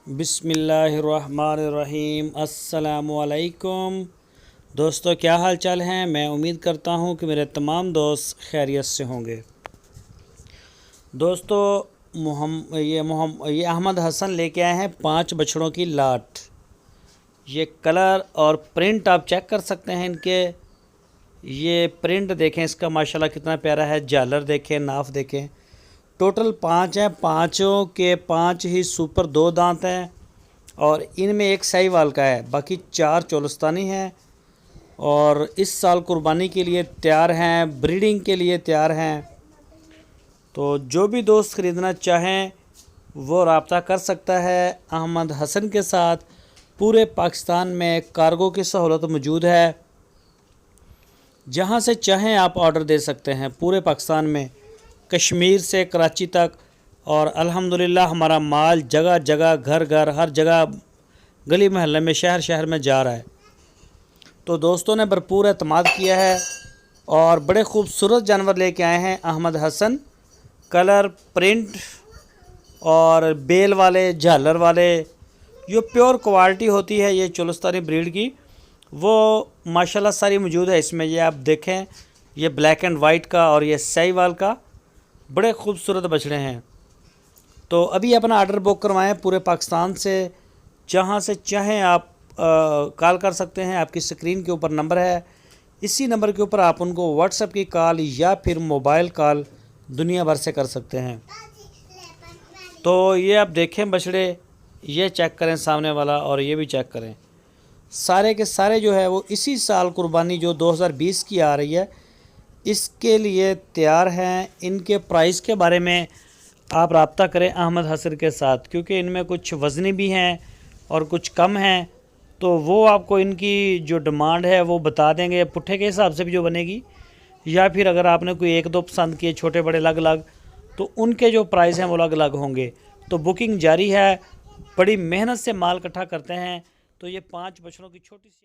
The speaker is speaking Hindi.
बिस्मिल्लाहिर्रहमानिर्रहीम। अस्सलामुअलैकुम दोस्तों, क्या हाल चाल हैं। मैं उम्मीद करता हूं कि मेरे तमाम दोस्त खैरियत से होंगे। दोस्तों ये अहमद हसन लेके आए हैं 5 बछड़ों की लाट। ये कलर और प्रिंट आप चेक कर सकते हैं इनके। ये प्रिंट देखें इसका, माशाल्लाह कितना प्यारा है। झालर देखें, नाफ देखें। टोटल 5 हैं, पाँचों के 5 ही सुपर 2 दांत हैं और इनमें एक साहिवाल का है, बाकी 4 चोलस्तानी हैं और इस साल कुर्बानी के लिए तैयार हैं, ब्रीडिंग के लिए तैयार हैं। तो जो भी दोस्त ख़रीदना चाहें वो रब्ता कर सकता है अहमद हसन के साथ। पूरे पाकिस्तान में कार्गो की सहूलत मौजूद है, जहां से चाहें आप ऑर्डर दे सकते हैं पूरे पाकिस्तान में, कश्मीर से कराची तक। और अल्हम्दुलिल्लाह हमारा माल जगह जगह, घर घर, हर जगह, गली मोहल्ले में, शहर शहर में जा रहा है। तो दोस्तों ने भरपूर एतमाद किया है और बड़े खूबसूरत जानवर लेके आए हैं अहमद हसन। कलर, प्रिंट और बेल वाले, झालर वाले, जो प्योर क्वालिटी होती है ये चोलस्तानी ब्रीड की, वो माशाल्लाह सारी मौजूद है इसमें। ये आप देखें, ये ब्लैक एंड वाइट का और ये साहिवाल का, बड़े खूबसूरत बछड़े हैं। तो अभी अपना ऑर्डर बुक करवाएं पूरे पाकिस्तान से, जहां से चाहें आप कॉल कर सकते हैं। आपकी स्क्रीन के ऊपर नंबर है, इसी नंबर के ऊपर आप उनको व्हाट्सएप की कॉल या फिर मोबाइल कॉल दुनिया भर से कर सकते हैं। तो ये आप देखें बछड़े, ये चेक करें सामने वाला और ये भी चेक करें। सारे के सारे जो है वो इसी साल कुर्बानी जो 2020 की आ रही है इसके लिए तैयार हैं। इनके प्राइस के बारे में आप रब्ता करें अहमद हसन के साथ, क्योंकि इनमें कुछ वज़नी भी हैं और कुछ कम हैं। तो वो आपको इनकी जो डिमांड है वो बता देंगे, पुट्ठे के हिसाब से भी जो बनेगी, या फिर अगर आपने कोई 1-2 पसंद किए छोटे बड़े अलग अलग, तो उनके जो प्राइस हैं वो अलग अलग होंगे। तो बुकिंग जारी है, बड़ी मेहनत से माल इकट्ठा करते हैं। तो ये 5 बछड़ों की छोटी सी